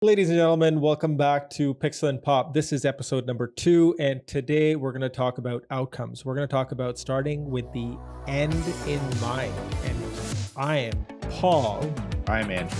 Ladies and gentlemen, welcome back to Pixel and Pop. This is episode number 2, and today we're going to talk about outcomes. We're going to talk about starting with the end in mind. And I am Paul. I'm Andrew.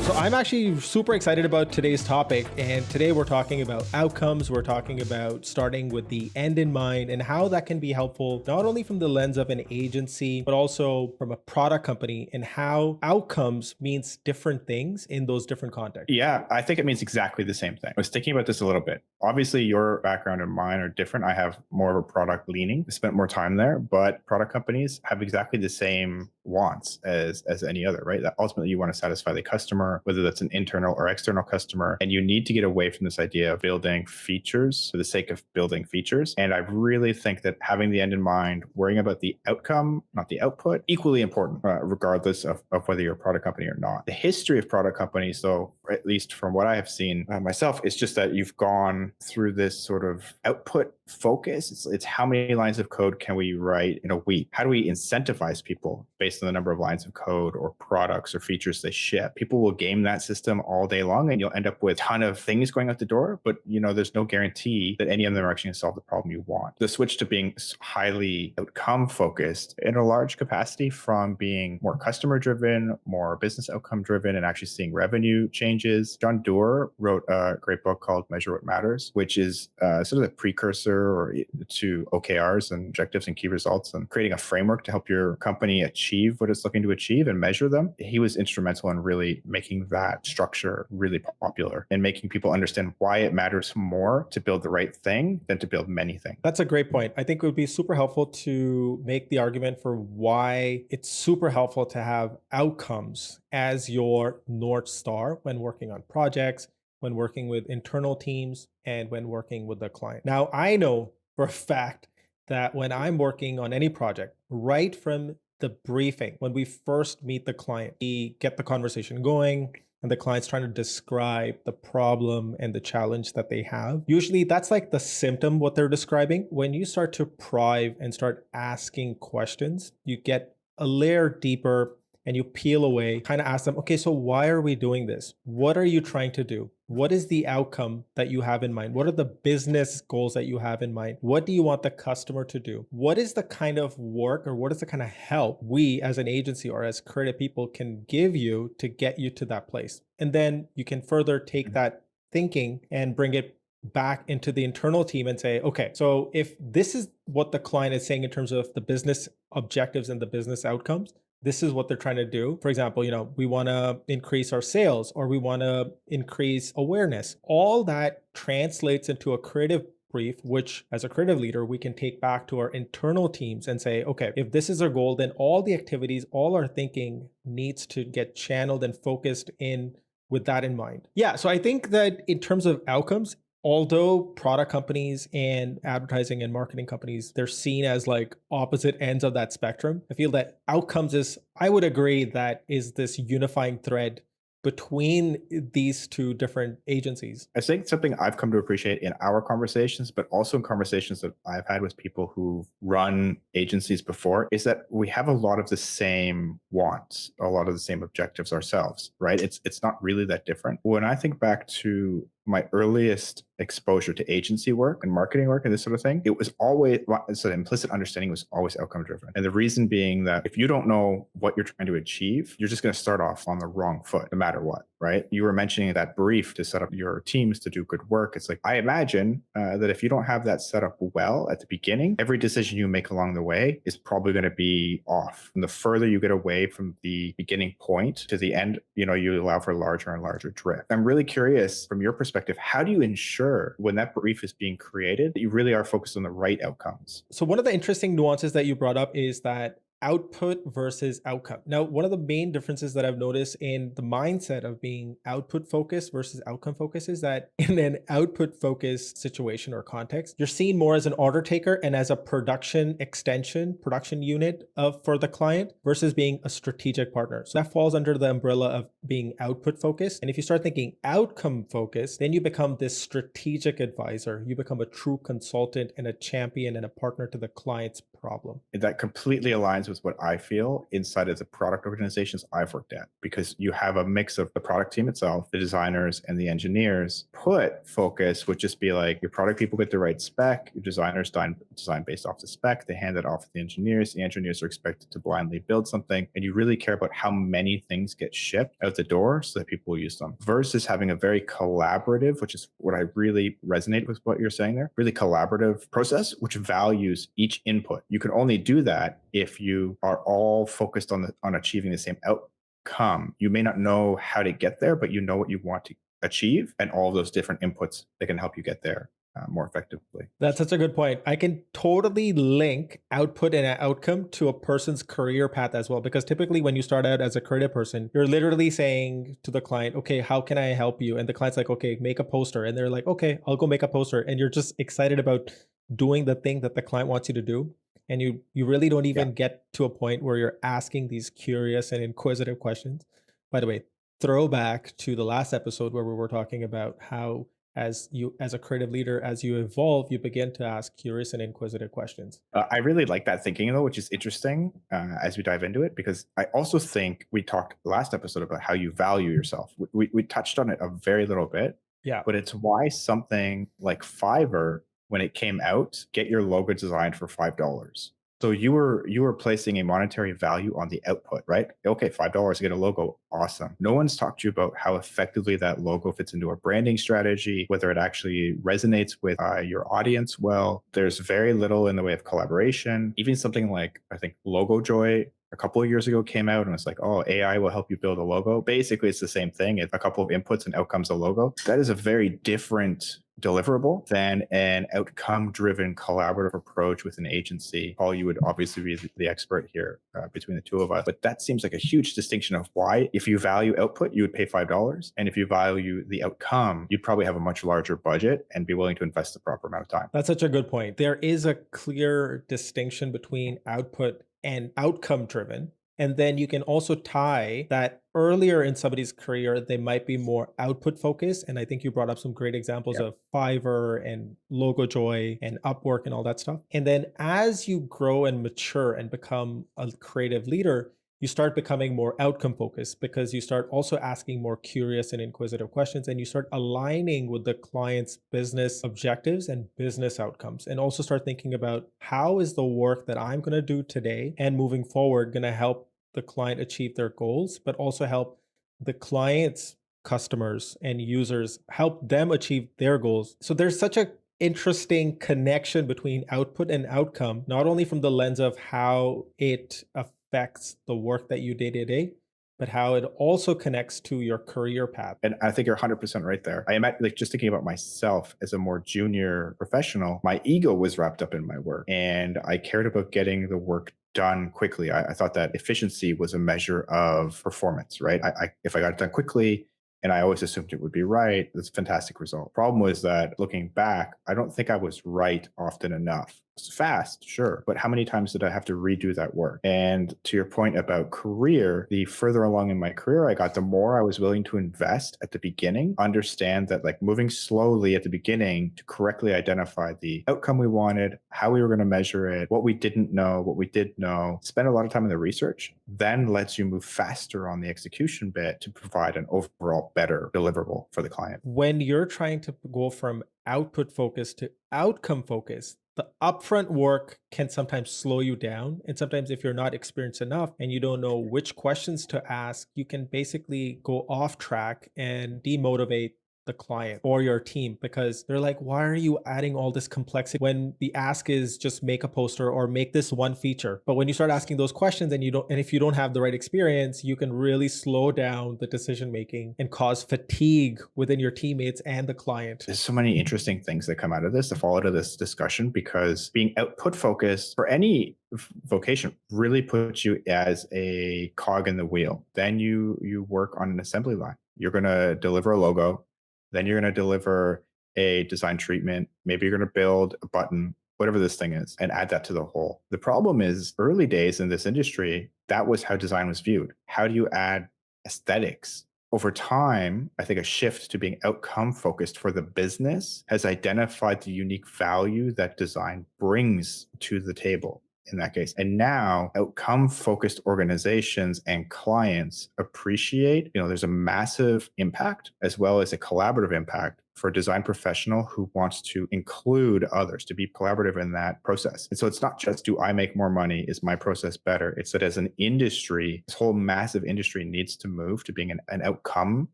So I'm actually super excited about today's topic, and today we're talking about outcomes. We're talking about starting with the end in mind and how that can be helpful, not only from the lens of an agency, but also from a product company, and how outcomes means different things in those different contexts. Yeah, I think it means exactly the same thing. I was thinking about this a little bit. Obviously, your background and mine are different. I have more of a product leaning. I spent more time there, but product companies have exactly the same wants as any other, right? That ultimately you want to satisfy the customer, whether that's an internal or external customer. And you need to get away from this idea of building features for the sake of building features. And I really think that having the end in mind, worrying about the outcome, not the output, equally important, regardless of whether you're a product company or not. The history of product companies, though, at least from what I have seen myself, is just that you've gone through this sort of output focus. It's how many lines of code can we write in a week? How do we incentivize people based on the number of lines of code or products or features they ship? People will game that system all day long, and you'll end up with a ton of things going out the door, but there's no guarantee that any of them are actually going to solve the problem you want. The switch to being highly outcome focused in a large capacity from being more customer driven, more business outcome driven, and actually seeing revenue changes. John Doerr wrote a great book called Measure What Matters, which is sort of the precursor to OKRs and objectives and key results, and creating a framework to help your company achieve what it's looking to achieve and measure them. He was instrumental in really making that structure really popular and making people understand why it matters more to build the right thing than to build many things. That's a great point. I think it would be super helpful to make the argument for why it's super helpful to have outcomes as your North Star when working on projects, when working with internal teams, and when working with the client. Now, I know for a fact that when I'm working on any project, right from the briefing, when we first meet the client, we get the conversation going, and the client's trying to describe the problem and the challenge that they have. Usually that's like the symptom, what they're describing. When you start to probe and start asking questions, you get a layer deeper and you peel away, kind of ask them, okay, so why are we doing this? What are you trying to do? What is the outcome that you have in mind? What are the business goals that you have in mind? What do you want the customer to do? What is the kind of work or what is the kind of help we as an agency or as creative people can give you to get you to that place? And then you can further take that thinking and bring it back into the internal team and say, okay, so if this is what the client is saying in terms of the business objectives and the business outcomes, this is what they're trying to do. For example, we want to increase our sales or we want to increase awareness. All that translates into a creative brief, which as a creative leader, we can take back to our internal teams and say, okay, if this is our goal, then all the activities, all our thinking needs to get channeled and focused in with that in mind. Yeah, so I think that in terms of outcomes, although product companies and advertising and marketing companies, they're seen as like opposite ends of that spectrum. I feel that outcomes I would agree that is this unifying thread between these two different agencies. I think something I've come to appreciate in our conversations, but also in conversations that I've had with people who've run agencies before, is that we have a lot of the same wants, a lot of the same objectives ourselves, right? It's not really that different. When I think back to my earliest exposure to agency work and marketing work and this sort of thing, it was always, so the implicit understanding was always outcome driven. And the reason being that if you don't know what you're trying to achieve, you're just going to start off on the wrong foot, no matter what, right? You were mentioning that brief to set up your teams to do good work. It's like, I imagine that if you don't have that set up well at the beginning, every decision you make along the way is probably going to be off. And the further you get away from the beginning point to the end, you allow for larger and larger drift. I'm really curious from your perspective, how do you ensure when that brief is being created that you really are focused on the right outcomes? So one of the interesting nuances that you brought up is that output versus outcome. Now, one of the main differences that I've noticed in the mindset of being output focused versus outcome focused is that in an output focused situation or context, you're seen more as an order taker and as a production extension, production unit of for the client versus being a strategic partner. So that falls under the umbrella of being output focused. And if you start thinking outcome focused, then you become this strategic advisor. You become a true consultant and a champion and a partner to the client's problem. That completely aligns with what I feel inside of the product organizations I've worked at, because you have a mix of the product team itself, the designers and the engineers. Put focus would just be like your product people get the right spec, your designers design based off the spec, they hand it off to the engineers are expected to blindly build something, and you really care about how many things get shipped out the door so that people will use them, versus having a very collaborative, which is what I really resonate with what you're saying there, really collaborative process, which values each input. You can only do that if you are all focused on achieving the same outcome. You may not know how to get there, but you know what you want to achieve, and all of those different inputs that can help you get there more effectively. That's such a good point. I can totally link output and outcome to a person's career path as well. Because typically, when you start out as a creative person, you're literally saying to the client, okay, how can I help you? And the client's like, okay, make a poster. And they're like, okay, I'll go make a poster. And you're just excited about doing the thing that the client wants you to do. And you really don't Yeah. even get to a point where you're asking these curious and inquisitive questions. By the way, throwback to the last episode where we were talking about how as a creative leader, as you evolve, you begin to ask curious and inquisitive questions. I really like that thinking though, which is interesting as we dive into it, because I also think we talked last episode about how you value yourself. We touched on it a very little bit, Yeah. but it's why something like Fiverr, when it came out, get your logo designed for $5. So you were placing a monetary value on the output, right? Okay, $5 to get a logo, awesome. No one's talked to you about how effectively that logo fits into a branding strategy, whether it actually resonates with your audience well. There's very little in the way of collaboration. Even something like, I think, Logo Joy a couple of years ago came out and it's like, oh, AI will help you build a logo. Basically, it's the same thing. It's a couple of inputs and out comes a logo. That is a very different deliverable than an outcome driven collaborative approach with an agency. Paul, you would obviously be the expert here between the two of us, but that seems like a huge distinction of why, if you value output, you would pay $5. And if you value the outcome, you'd probably have a much larger budget and be willing to invest the proper amount of time. That's such a good point. There is a clear distinction between output and outcome driven. And then you can also tie that earlier in somebody's career, they might be more output focused. And I think you brought up some great examples Yeah. of Fiverr and Logojoy and Upwork and all that stuff. And then as you grow and mature and become a creative leader, you start becoming more outcome focused because you start also asking more curious and inquisitive questions and you start aligning with the client's business objectives and business outcomes and also start thinking about how is the work that I'm going to do today and moving forward going to help the client achieve their goals but also help the client's customers and users help them achieve their goals. So there's such a interesting connection between output and outcome, not only from the lens of how it affects the work that you day to day, but how it also connects to your career path. And I think you're 100% right there. I am like just thinking about myself as a more junior professional. My ego was wrapped up in my work, and I cared about getting the work done quickly. I thought that efficiency was a measure of performance, right? If I got it done quickly, and I always assumed it would be right, that's a fantastic result. Problem was that looking back, I don't think I was right often enough. It's fast, sure, but how many times did I have to redo that work? And to your point about career, the further along in my career I got, the more I was willing to invest at the beginning, understand that like moving slowly at the beginning to correctly identify the outcome we wanted, how we were going to measure it, what we didn't know, what we did know, spend a lot of time in the research, then lets you move faster on the execution bit to provide an overall better deliverable for the client. When you're trying to go from output focus to outcome focus, the upfront work can sometimes slow you down. And sometimes, if you're not experienced enough and you don't know which questions to ask, you can basically go off track and demotivate the client or your team because they're like, why are you adding all this complexity when the ask is just make a poster or make this one feature? But when you start asking those questions and if you don't have the right experience, you can really slow down the decision making and cause fatigue within your teammates and the client. There's so many interesting things that come out of this to fall out of this discussion because being output focused for any vocation really puts you as a cog in the wheel. Then you work on an assembly line. You're going to deliver a logo, then you're going to deliver a design treatment, maybe you're going to build a button, whatever this thing is, and add that to the whole. The problem is early days in this industry, that was how design was viewed. How do you add aesthetics? Over time, I think a shift to being outcome focused for the business has identified the unique value that design brings to the table in that case. And now outcome focused organizations and clients appreciate, there's a massive impact as well as a collaborative impact for a design professional who wants to include others, to be collaborative in that process. And so it's not just, do I make more money? Is my process better? It's that as an industry, this whole massive industry needs to move to being an outcome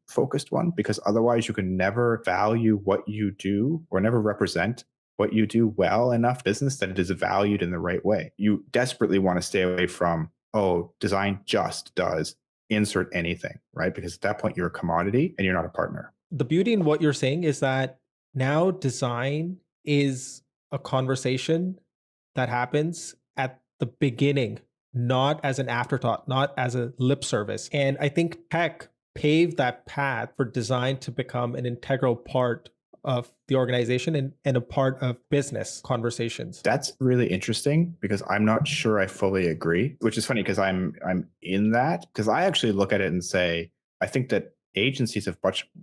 focused one, because otherwise you can never value what you do or never represent what you do well enough business that it is valued in the right way. You desperately want to stay away from, oh, design just does insert anything, right? Because at that point you're a commodity and you're not a partner. The beauty in what you're saying is that now design is a conversation that happens at the beginning, not as an afterthought, not as a lip service. And I think tech paved that path for design to become an integral part of the organization and a part of business conversations. That's really interesting because I'm not sure I fully agree, which is funny because I'm in that, because I actually look at it and say, I think that agencies have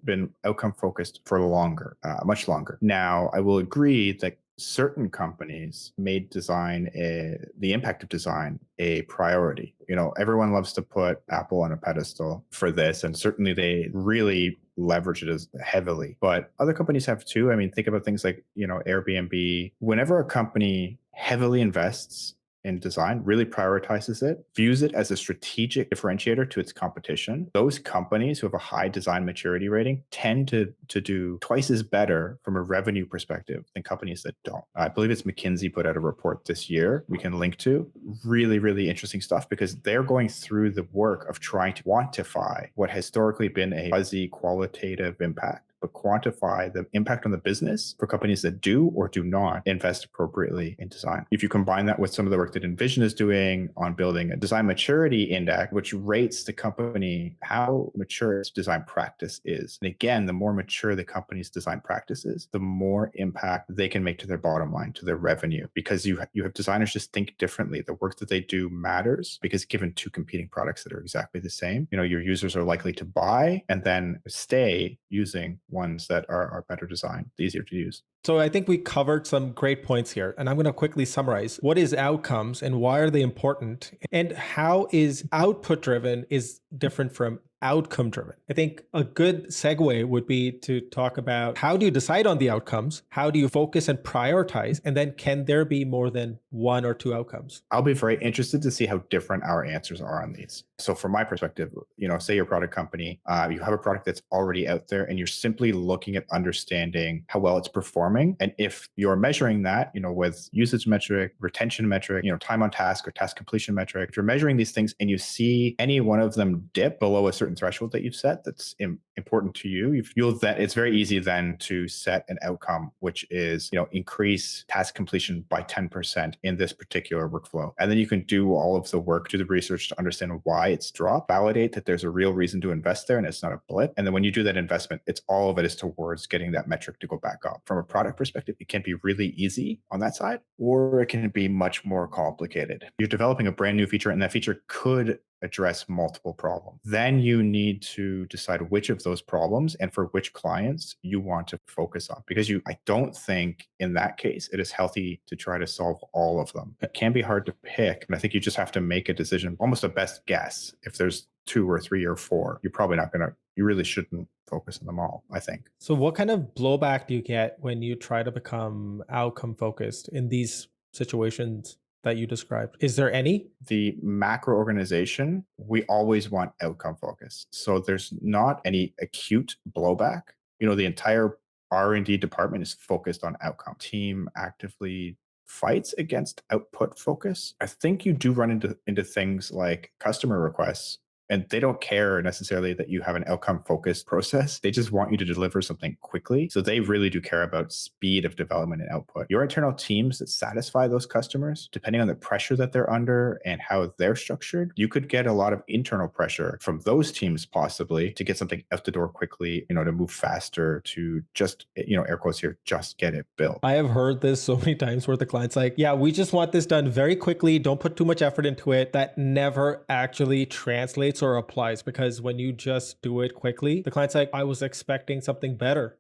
been outcome focused for longer, much longer. Now, I will agree that certain companies made the impact of design a priority. Everyone loves to put Apple on a pedestal for this, and certainly they really leverage it as heavily. But other companies have too. I mean, think about things like, Airbnb. Whenever a company heavily invests in design, really prioritizes it, views it as a strategic differentiator to its competition, those companies who have a high design maturity rating tend to do twice as better from a revenue perspective than companies that don't. I believe it's McKinsey put out a report this year we can link to. Really, really interesting stuff because they're going through the work of trying to quantify what has historically been a fuzzy qualitative impact, but quantify the impact on the business for companies that do or do not invest appropriately in design. If you combine that with some of the work that Envision is doing on building a design maturity index, which rates the company how mature its design practice is. And again, the more mature the company's design practice is, the more impact they can make to their bottom line, to their revenue, because you have designers just think differently. The work that they do matters because given two competing products that are exactly the same, your users are likely to buy and then stay using ones that are better designed, easier to use. So I think we covered some great points here, and I'm going to quickly summarize. What is outcomes and why are they important? And how is output driven is different from outcome driven? I think a good segue would be to talk about how do you decide on the outcomes? How do you focus and prioritize? And then can there be more than one or two outcomes? I'll be very interested to see how different our answers are on these. So from my perspective, say you're a product company, you have a product that's already out there and you're simply looking at understanding how well it's performing. And if you're measuring that, with usage metric, retention metric, time on task or task completion metric, if you're measuring these things and you see any one of them dip below a certain threshold that you've set that's important to you, it's very easy then to set an outcome, which is, increase task completion by 10% in this particular workflow. And then you can do all of the work, do the research to understand why it's dropped, validate that there's a real reason to invest there and it's not a blip. And then when you do that investment, all of it is towards getting that metric to go back up. From a product perspective, it can be really easy on that side, or it can be much more complicated. You're developing a brand new feature and that feature could address multiple problems. Then you need to decide which of those problems and for which clients you want to focus on. Because I don't think in that case, it is healthy to try to solve all of them. It can be hard to pick. And I think you just have to make a decision, almost a best guess. If there's 2 or 3 or 4, you really shouldn't focus on them all, I think. So what kind of blowback do you get when you try to become outcome focused in these situations that you described? Is there any? The macro organization, we always want outcome focused. So there's not any acute blowback The entire R&D department is focused on outcome. Team actively fights against output focus. I think you do run into things like customer requests, and they don't care necessarily that you have an outcome focused process. They just want you to deliver something quickly. So they really do care about speed of development and output. Your internal teams that satisfy those customers, depending on the pressure that they're under and how they're structured, you could get a lot of internal pressure from those teams possibly to get something out the door quickly, to move faster, to just, air quotes here, just get it built. I have heard this so many times where the client's like, yeah, we just want this done very quickly. Don't put too much effort into it. That never actually translates or applies, because when you just do it quickly, the client's like, I was expecting something better.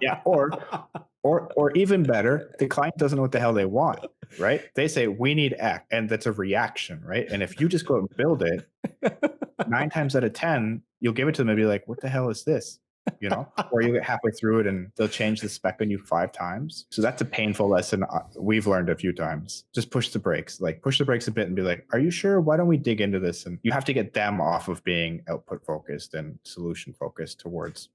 Yeah, or even better, the client doesn't know what the hell they want, right? They say we need X, and that's a reaction, right? And if you just go out and build it, 9 times out of 10, you'll give it to them and be like, what the hell is this? Or you get halfway through it and they'll change the spec on you 5 times. So that's a painful lesson we've learned a few times. Just push the brakes, push the brakes a bit and be like, are you sure? Why don't we dig into this? And you have to get them off of being output focused and solution focused towards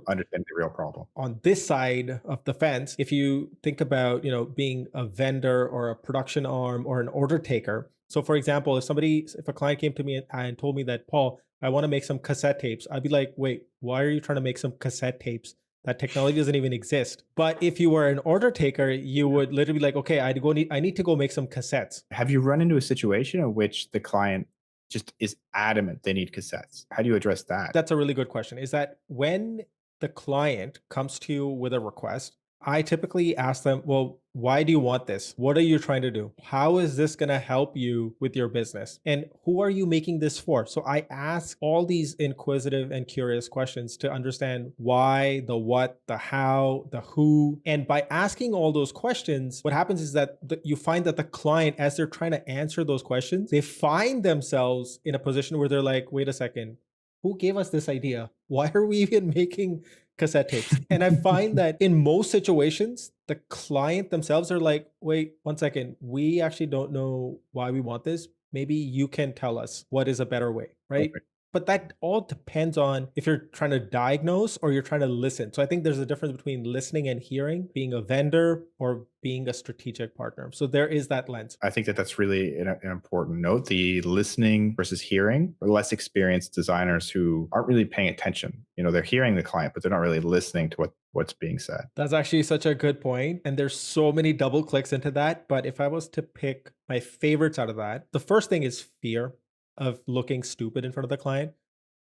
understanding the real problem. On this side of the fence, if you think about, being a vendor or a production arm or an order taker. So for example, if a client came to me and told me that, Paul, I want to make some cassette tapes, I'd be like, wait, why are you trying to make some cassette tapes? That technology doesn't even exist. But if you were an order taker, you would literally be like, okay, I need to go make some cassettes. Have you run into a situation in which the client just is adamant they need cassettes? How do you address that? That's a really good question. Is that when the client comes to you with a request, I typically ask them, well, why do you want this? What are you trying to do? How is this going to help you with your business? And who are you making this for? So I ask all these inquisitive and curious questions to understand why, the what, the how, the who. And by asking all those questions, what happens is that you find that the client, as they're trying to answer those questions, they find themselves in a position where they're like, wait a second, who gave us this idea? Why are we even making cassette tapes? And I find that in most situations, the client themselves are like, wait, 1 second, we actually don't know why we want this. Maybe you can tell us what is a better way, right? Perfect. But that all depends on if you're trying to diagnose or you're trying to listen. So I think there's a difference between listening and hearing, being a vendor or being a strategic partner. So there is that lens. I think that that's really an important note. The listening versus hearing, or less experienced designers who aren't really paying attention. They're hearing the client, but they're not really listening to what's being said. That's actually such a good point. And there's so many double clicks into that. But if I was to pick my favorites out of that, the first thing is fear of looking stupid in front of the client.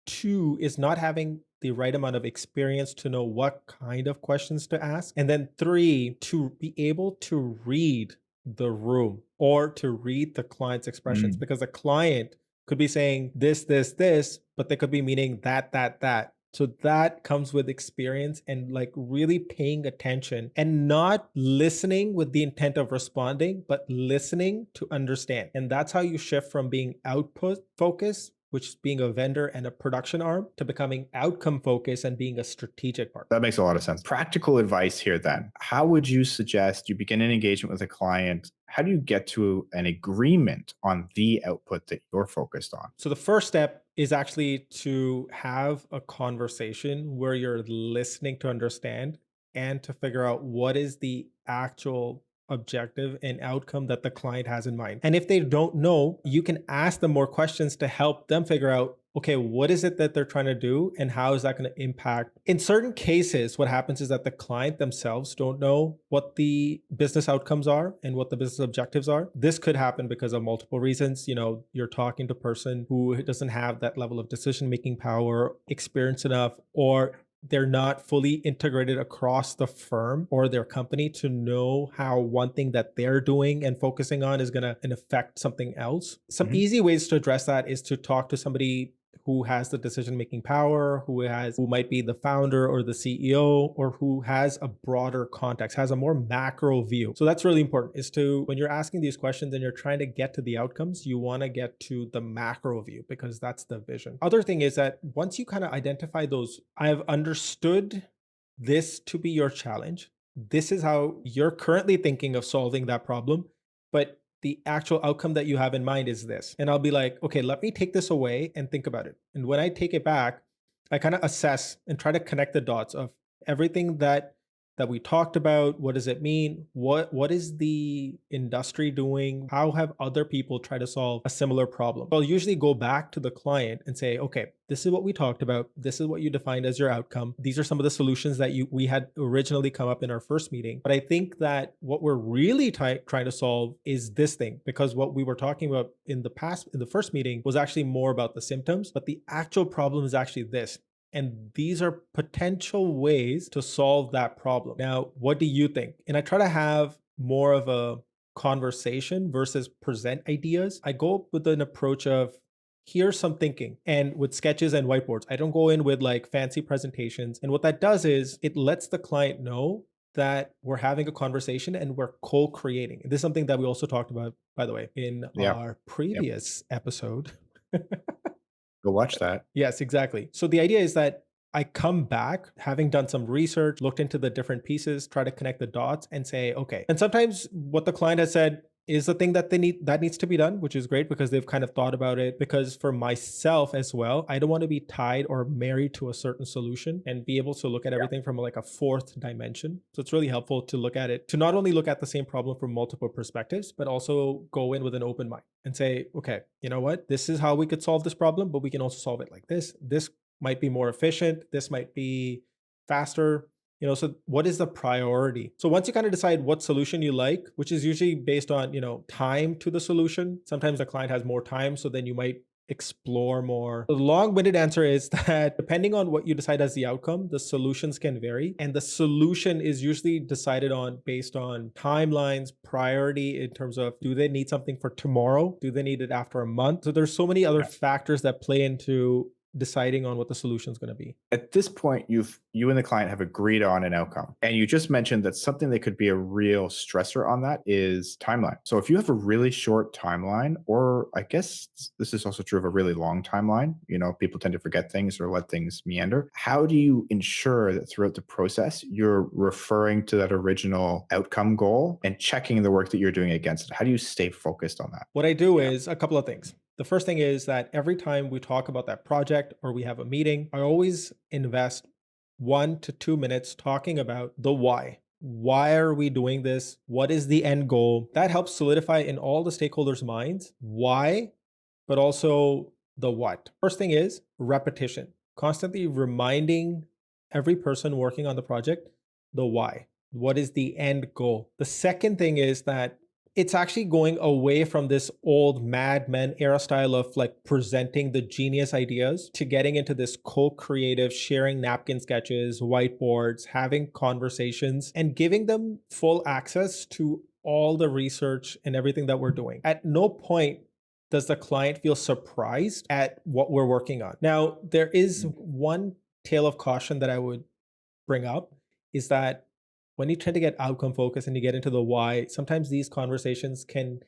Two is not having the right amount of experience to know what kind of questions to ask. And then three, to be able to read the room or to read the client's expressions, because the client could be saying this, but they could be meaning that. So that comes with experience and really paying attention and not listening with the intent of responding, but listening to understand. And that's how you shift from being output focused, which is being a vendor and a production arm, to becoming outcome focused and being a strategic partner. That makes a lot of sense. Practical advice here then. How would you suggest you begin an engagement with a client? How do you get to an agreement on the output that you're focused on? So the first step is actually to have a conversation where you're listening to understand and to figure out what is the actual objective and outcome that the client has in mind. And if they don't know, you can ask them more questions to help them figure out, okay, what is it that they're trying to do and how is that going to impact? In certain cases, what happens is that the client themselves don't know what the business outcomes are and what the business objectives are. This could happen because of multiple reasons. You're talking to a person who doesn't have that level of decision-making power, experience enough, or they're not fully integrated across the firm or their company to know how one thing that they're doing and focusing on is going to affect something else. Some easy ways to address that is to talk to somebody who has the decision-making power, who might be the founder or the CEO, or who has a broader context, has a more macro view. So that's really important, is to, when you're asking these questions and you're trying to get to the outcomes, you want to get to the macro view because that's the vision. Other thing is that once you kind of identify those, I've understood this to be your challenge. This is how you're currently thinking of solving that problem, but the actual outcome that you have in mind is this. And I'll be like, okay, let me take this away and think about it. And when I take it back, I kind of assess and try to connect the dots of everything that we talked about. What does it mean? What is the industry doing? How have other people tried to solve a similar problem? I'll usually go back to the client and say, okay, this is what we talked about. This is what you defined as your outcome. These are some of the solutions that you we had originally come up in our first meeting. But I think that what we're really trying to solve is this thing, because what we were talking about in the past, in the first meeting, was actually more about the symptoms, but the actual problem is actually this. And these are potential ways to solve that problem. Now, what do you think? And I try to have more of a conversation versus present ideas. I go with an approach of here's some thinking, and with sketches and whiteboards. I don't go in with like fancy presentations. And what that does is it lets the client know that we're having a conversation and we're co-creating. And this is something that we also talked about, by the way, in Yeah. our Yep. previous episode. Go watch that. Yes, exactly. So the idea is that I come back having done some research, looked into the different pieces, try to connect the dots and say, okay. And sometimes what the client has said is the thing that they need that needs to be done, which is great because they've kind of thought about it. Because for myself as well, I don't want to be tied or married to a certain solution and be able to look at Yeah. everything from like a fourth dimension. So it's really helpful to look at it, to not only look at the same problem from multiple perspectives, but also go in with an open mind and say, okay, you know what? This is how we could solve this problem, but we can also solve it like this. This might be more efficient. This might be faster. So what is the priority? So once you kind of decide what solution you like, which is usually based on, time to the solution. Sometimes the client has more time, so then you might explore more. The long-winded answer is that depending on what you decide as the outcome, the solutions can vary. And the solution is usually decided on based on timelines, priority in terms of do they need something for tomorrow? Do they need it after a month? So there's so many other factors that play into deciding on what the solution is going to be. At this point, you and the client have agreed on an outcome. And you just mentioned that something that could be a real stressor on that is timeline. So if you have a really short timeline, or I guess this is also true of a really long timeline, people tend to forget things or let things meander. How do you ensure that throughout the process, you're referring to that original outcome goal and checking the work that you're doing against it? How do you stay focused on that? What I do is a couple of things. The first thing is that every time we talk about that project or we have a meeting, I always invest 1 to 2 minutes talking about the why. Why are we doing this? What is the end goal? That helps solidify in all the stakeholders' minds why, but also the what. First thing is repetition, constantly reminding every person working on the project the why. What is the end goal? The second thing is that it's actually going away from this old Mad Men era style of like presenting the genius ideas to getting into this co-creative, sharing napkin sketches, whiteboards, having conversations, and giving them full access to all the research and everything that we're doing. At no point does the client feel surprised at what we're working on. Now, there is one tale of caution that I would bring up is that when you tend to get outcome focused and you get into the why, sometimes these conversations can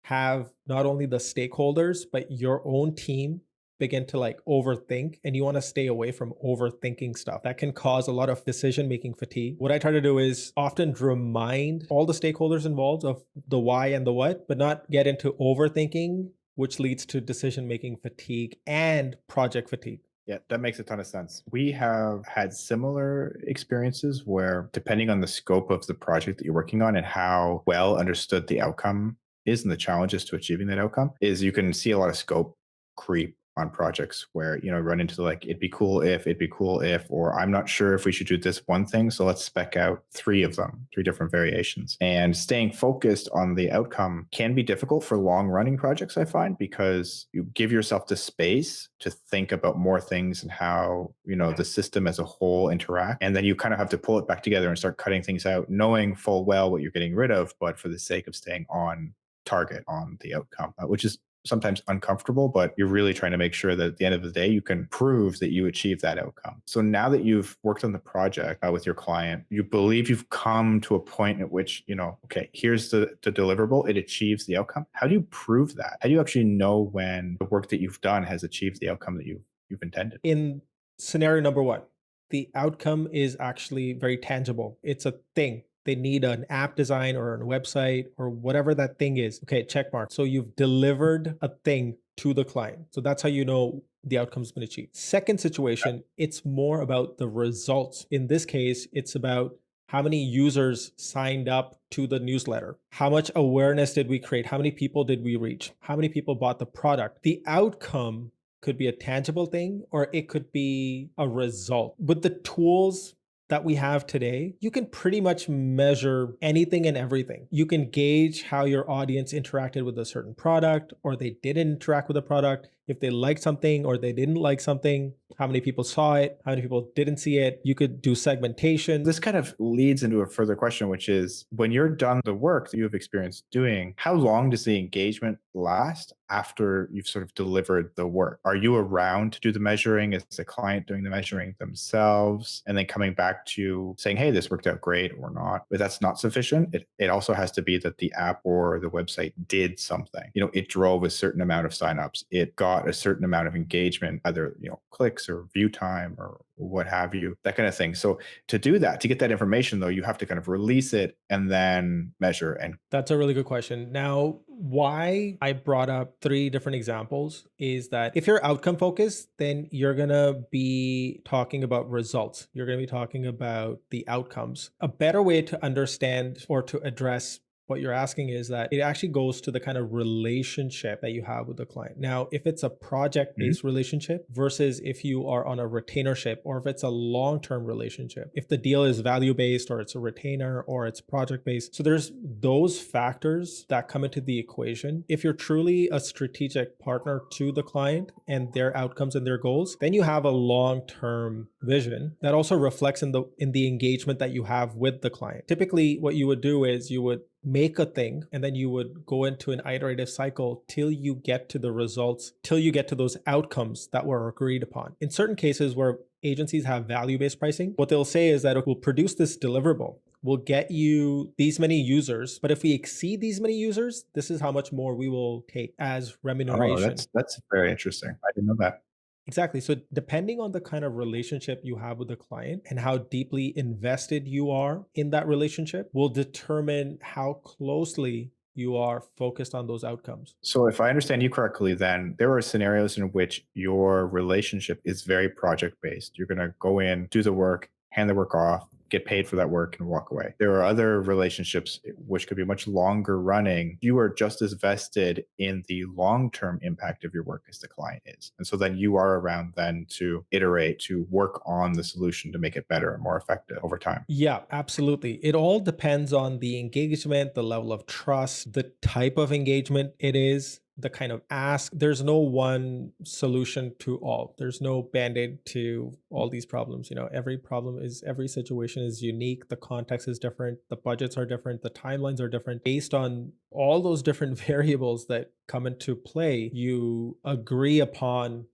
have not only the stakeholders, but your own team begin to like overthink, and you want to stay away from overthinking stuff. That can cause a lot of decision making fatigue. What I try to do is often remind all the stakeholders involved of the why and the what, but not get into overthinking, which leads to decision making fatigue and project fatigue. Yeah, that makes a ton of sense. We have had similar experiences where, depending on the scope of the project that you're working on and how well understood the outcome is and the challenges to achieving that outcome, is you can see a lot of scope creep on projects where, run into like, it'd be cool if, or I'm not sure if we should do this one thing. So let's spec out three of them, three different variations. And staying focused on the outcome can be difficult for long running projects, I find, because you give yourself the space to think about more things and how, the system as a whole interact. And then you kind of have to pull it back together and start cutting things out, knowing full well what you're getting rid of, but for the sake of staying on target on the outcome, which is sometimes uncomfortable, but you're really trying to make sure that at the end of the day, you can prove that you achieve that outcome. So now that you've worked on the project with your client, you believe you've come to a point at which, okay, here's the deliverable, it achieves the outcome. How do you prove that? How do you actually know when the work that you've done has achieved the outcome that you've intended? In scenario number one, the outcome is actually very tangible. It's a thing. They need an app design or a website or whatever that thing is. Okay, check mark. So you've delivered a thing to the client. So that's how you know the outcome's been achieved. Second situation, it's more about the results. In this case, it's about how many users signed up to the newsletter? How much awareness did we create? How many people did we reach? How many people bought the product? The outcome could be a tangible thing or it could be a result. With the tools that we have today, you can pretty much measure anything and everything. You can gauge how your audience interacted with a certain product or they didn't interact with the product, if they liked something or they didn't like something, how many people saw it, how many people didn't see it. You could do segmentation. This kind of leads into a further question, which is when you're done the work that you have experience doing, how long does the engagement last after you've sort of delivered the work? Are you around to do the measuring? Is the client doing the measuring themselves and then coming back to you saying, hey, this worked out great or not? But that's not sufficient. It also has to be that the app or the website did something. It drove a certain amount of signups. It got a certain amount of engagement, either clicks or view time or what have you, that kind of thing. So to do that, to get that information though, you have to kind of release it and then measure. And That's a really good question. Now, why I brought up three different examples is that if you're outcome focused, then you're going to be talking about results. You're going to be talking about the outcomes. A better way to understand or to address what you're asking is that it actually goes to the kind of relationship that you have with the client. Now, if it's a project-based relationship versus if you are on a retainership or if it's a long-term relationship, if the deal is value-based or it's a retainer or it's project-based. So there's those factors that come into the equation. If you're truly a strategic partner to the client and their outcomes and their goals, then you have a long-term vision that also reflects in the engagement that you have with the client. Typically, what you would do is you would make a thing and then you would go into an iterative cycle till you get to the results, till you get to those outcomes that were agreed upon. In certain cases where agencies have value-based pricing, what they'll say is that it will produce this deliverable. We'll get you these many users, but if we exceed these many users, this is how much more we will take as oh, remuneration. that's very interesting. I didn't know that. Exactly. So, depending on the kind of relationship you have with the client and how deeply invested you are in that relationship, will determine how closely you are focused on those outcomes. So if I understand you correctly, then there are scenarios in which your relationship is very project based. You're going to go in, do the work, hand the work off, get paid for that work and walk away. There are other relationships which could be much longer running. You are just as vested in the long-term impact of your work as the client is. And so then you are around then to iterate, to work on the solution to make it better and more effective over time. Yeah, absolutely. It all depends on the engagement, the level of trust, the type of engagement it is, the kind of ask. There's no one solution to all. There's no band-aid to all these problems. Every situation is unique. The context is different. The budgets are different. The timelines are different. Based on all those different variables that come into play, you agree upon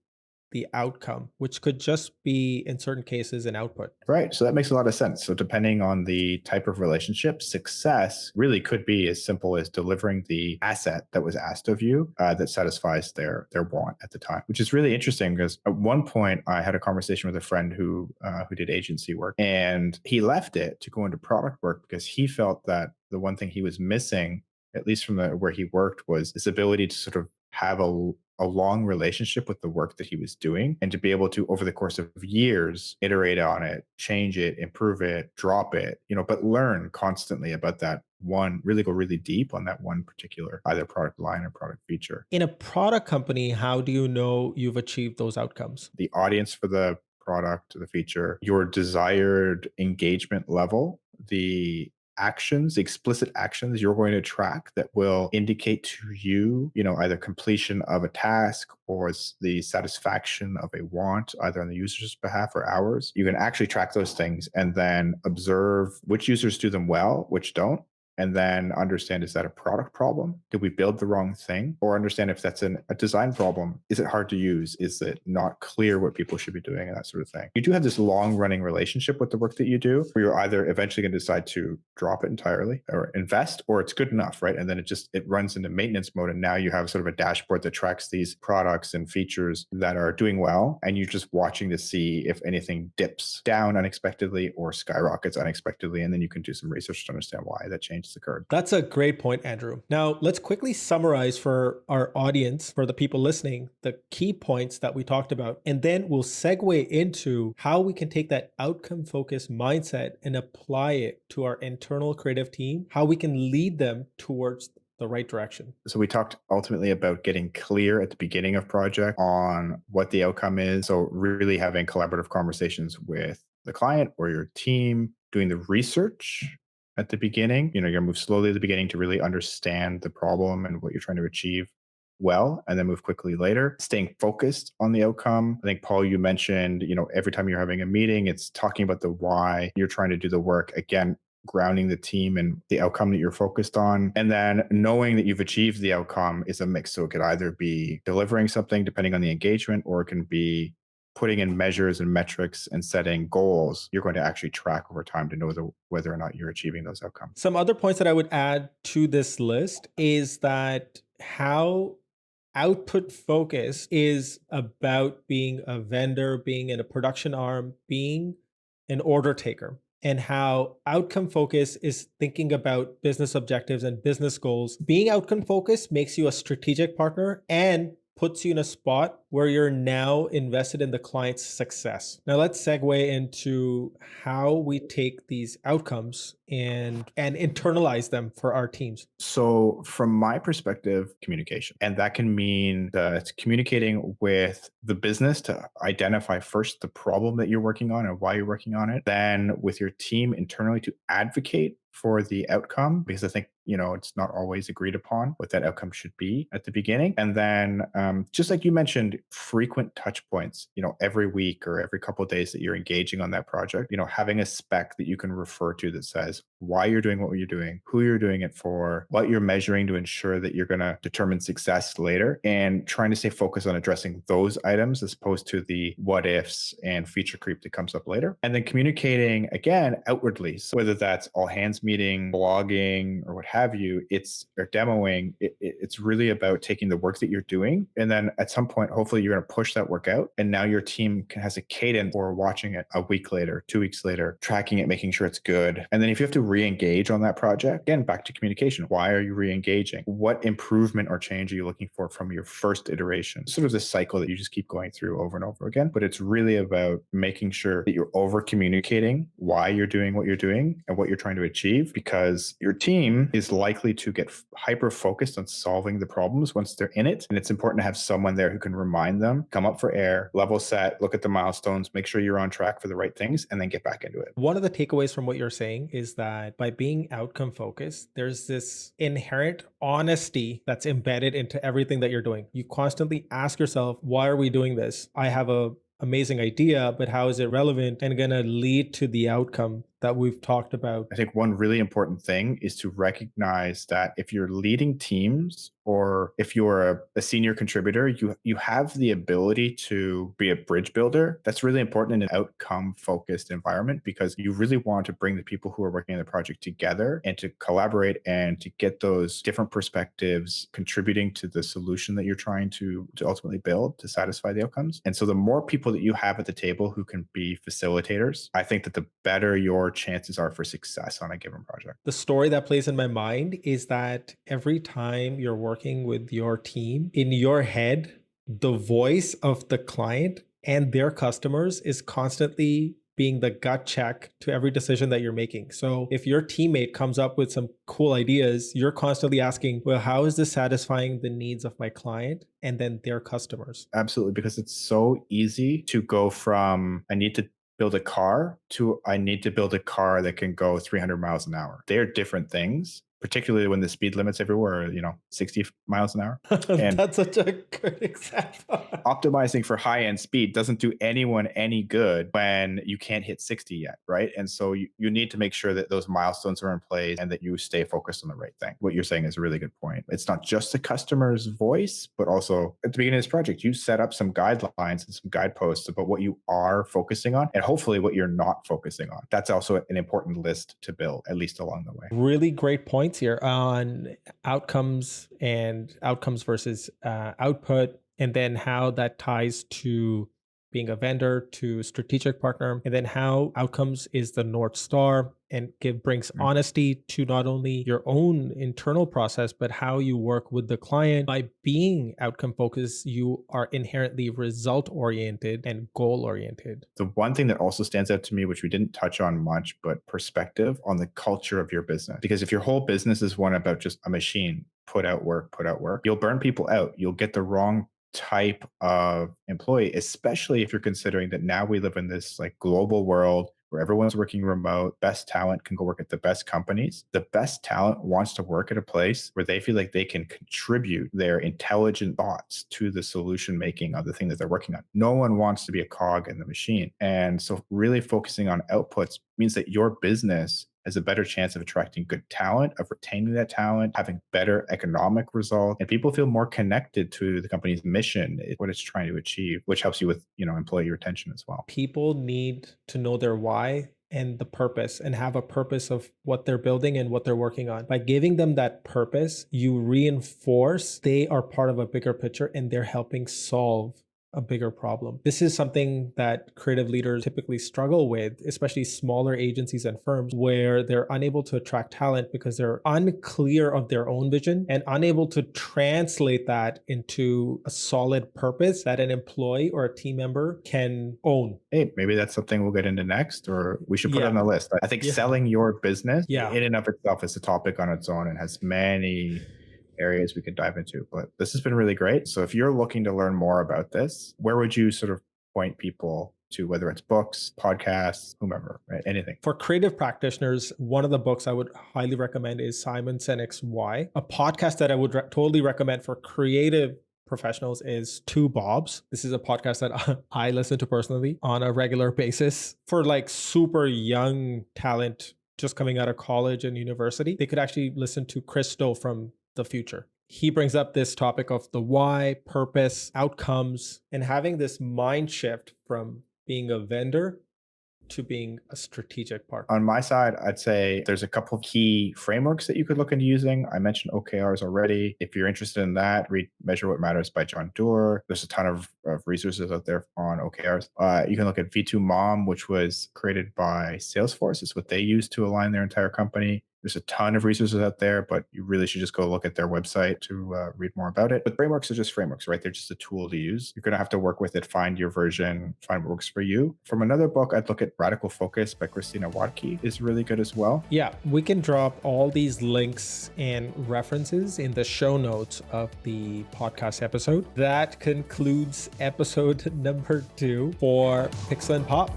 the outcome, which could just be in certain cases an output. Right. So that makes a lot of sense. So depending on the type of relationship, success really could be as simple as delivering the asset that was asked of you that satisfies their want at the time, which is really interesting because at one point I had a conversation with a friend who did agency work and he left it to go into product work because he felt that the one thing he was missing, at least from where he worked, was this ability to sort of have a long relationship with the work that he was doing and to be able to over the course of years iterate on it, change it, improve it, drop it, but learn constantly about that one, really go really deep on that one particular either product line or product feature. In a product company, how do you know you've achieved those outcomes? The audience for the product, the feature, your desired engagement level, the actions, explicit actions you're going to track that will indicate to you, either completion of a task or the satisfaction of a want, either on the user's behalf or ours. You can actually track those things and then observe which users do them well, which don't, and then understand, is that a product problem? Did we build the wrong thing? Or understand if that's a design problem. Is it hard to use? Is it not clear what people should be doing and that sort of thing? You do have this long running relationship with the work that you do where you're either eventually going to decide to drop it entirely or invest, or it's good enough, right? And then it runs into maintenance mode. And now you have sort of a dashboard that tracks these products and features that are doing well. And you're just watching to see if anything dips down unexpectedly or skyrockets unexpectedly. And then you can do some research to understand why that changes. changes occurred. That's a great point, Andrew. Now, let's quickly summarize for our audience, for the people listening, the key points that we talked about. And then we'll segue into how we can take that outcome focused mindset and apply it to our internal creative team, how we can lead them towards the right direction. So we talked ultimately about getting clear at the beginning of project on what the outcome is. So really having collaborative conversations with the client or your team, doing the research at the beginning. You're going to move slowly at the beginning to really understand the problem and what you're trying to achieve well, and then move quickly later. Staying focused on the outcome. I think, Paul, you mentioned, every time you're having a meeting, it's talking about the why you're trying to do the work. Again, grounding the team and the outcome that you're focused on. And then knowing that you've achieved the outcome is a mix. So it could either be delivering something depending on the engagement, or it can be putting in measures and metrics and setting goals you're going to actually track over time to know whether or not you're achieving those outcomes. Some other points that I would add to this list is that how output focus is about being a vendor, being in a production arm, being an order taker, and how outcome focus is thinking about business objectives and business goals. Being outcome focused makes you a strategic partner and puts you in a spot where you're now invested in the client's success. Now let's segue into how we take these outcomes and internalize them for our teams. So from my perspective, communication. And that can mean that communicating with the business to identify first the problem that you're working on and why you're working on it, then with your team internally to advocate for the outcome, because I think, it's not always agreed upon what that outcome should be at the beginning. And then just like you mentioned, frequent touch points, every week or every couple of days that you're engaging on that project, having a spec that you can refer to that says why you're doing what you're doing, who you're doing it for, what you're measuring to ensure that you're going to determine success later, and trying to stay focused on addressing those items as opposed to the what ifs and feature creep that comes up later. And then communicating again outwardly. So whether that's all hands meeting, blogging, or what have you, or demoing, it's really about taking the work that you're doing. And then at some point, hopefully you're going to push that work out. And now your team has a cadence for watching it a week later, 2 weeks later, tracking it, making sure it's good. And then if you have to re-engage on that project, again, back to communication. Why are you re-engaging? What improvement or change are you looking for from your first iteration? Sort of this cycle that you just keep going through over and over again. But it's really about making sure that you're over communicating why you're doing what you're doing and what you're trying to achieve, because your team is likely to get hyper focused on solving the problems once they're in it. And it's important to have someone there who can remind them, come up for air, level set, look at the milestones, make sure you're on track for the right things, and then get back into it. One of the takeaways from what you're saying is that by being outcome focused, there's this inherent honesty that's embedded into everything that you're doing. You constantly ask yourself, why are we doing this? I have a amazing idea, but how is it relevant and going to lead to the outcome that we've talked about? I think one really important thing is to recognize that if you're leading teams or if you're a senior contributor, you have the ability to be a bridge builder. That's really important in an outcome focused environment, because you really want to bring the people who are working on the project together and to collaborate and to get those different perspectives contributing to the solution that you're trying to ultimately build to satisfy the outcomes. And so the more people that you have at the table who can be facilitators, I think that the better your chances are for success on a given project. The story that plays in my mind is that every time you're working with your team, in your head, the voice of the client and their customers is constantly being the gut check to every decision that you're making. So if your teammate comes up with some cool ideas, you're constantly asking, well, how is this satisfying the needs of my client and then their customers? Absolutely, because it's so easy to go from I need to build a car to I need to build a car that can go 300 miles an hour. They're different things, particularly when the speed limits everywhere are, 60 miles an hour. And That's such a good example. optimizing for high end speed doesn't do anyone any good when you can't hit 60 yet, right? And so you need to make sure that those milestones are in place and that you stay focused on the right thing. What you're saying is a really good point. It's not just the customer's voice, but also at the beginning of this project, you set up some guidelines and some guideposts about what you are focusing on and hopefully what you're not focusing on. That's also an important list to build, at least along the way. Really great points here on outcomes and outcomes versus output, and then how that ties to being a vendor to strategic partner, and then how outcomes is the North Star and brings Mm. honesty to not only your own internal process, but how you work with the client. By being outcome focused, you are inherently result oriented and goal oriented. The one thing that also stands out to me, which we didn't touch on much, but perspective on the culture of your business. Because if your whole business is one about just a machine, put out work, you'll burn people out. You'll get the wrong type of employee, especially if you're considering that now we live in this like global world where everyone's working remote. Best talent can go work at the best companies. The best talent wants to work at a place where they feel like they can contribute their intelligent thoughts to the solution making of the thing that they're working on. No one wants to be a cog in the machine. And so really focusing on outputs means that your business has a better chance of attracting good talent, of retaining that talent, having better economic results, and people feel more connected to the company's mission, what it's trying to achieve, which helps you with, employee retention as well. People need to know their why and the purpose and have a purpose of what they're building and what they're working on. By giving them that purpose, you reinforce they are part of a bigger picture and they're helping solve a bigger problem. This is something that creative leaders typically struggle with, especially smaller agencies and firms where they're unable to attract talent because they're unclear of their own vision and unable to translate that into a solid purpose that an employee or a team member can own. Hey, maybe that's something we'll get into next, or we should put it on Yeah. the list. I think Yeah. selling your business Yeah. in and of itself is a topic on its own and has many areas we could dive into. But this has been really great. So if you're looking to learn more about this, where would you sort of point people to, whether it's books, podcasts, whomever, right? Anything. For creative practitioners, one of the books I would highly recommend is Simon Sinek's Why. A podcast that I would totally recommend for creative professionals is Two Bobs. This is a podcast that I listen to personally on a regular basis. For like super young talent just coming out of college and university, they could actually listen to Chris Stowe from the future. He brings up this topic of the why, purpose, outcomes, and having this mind shift from being a vendor to being a strategic partner. On my side, I'd say there's a couple of key frameworks that you could look into using. I mentioned OKRs already. If you're interested in that, read Measure What Matters by John Doerr. There's a ton of resources out there on OKRs. You can look at V2 Mom, which was created by Salesforce. It's what they use to align their entire company. There's a ton of resources out there, but you really should just go look at their website to read more about it. But frameworks are just frameworks, right? They're just a tool to use. You're going to have to work with it, find your version, find what works for you. From another book, I'd look at Radical Focus by Christina Wadke. Is really good as well. Yeah, we can drop all these links and references in the show notes of the podcast episode. That concludes episode number 2 for Pixel and Pop.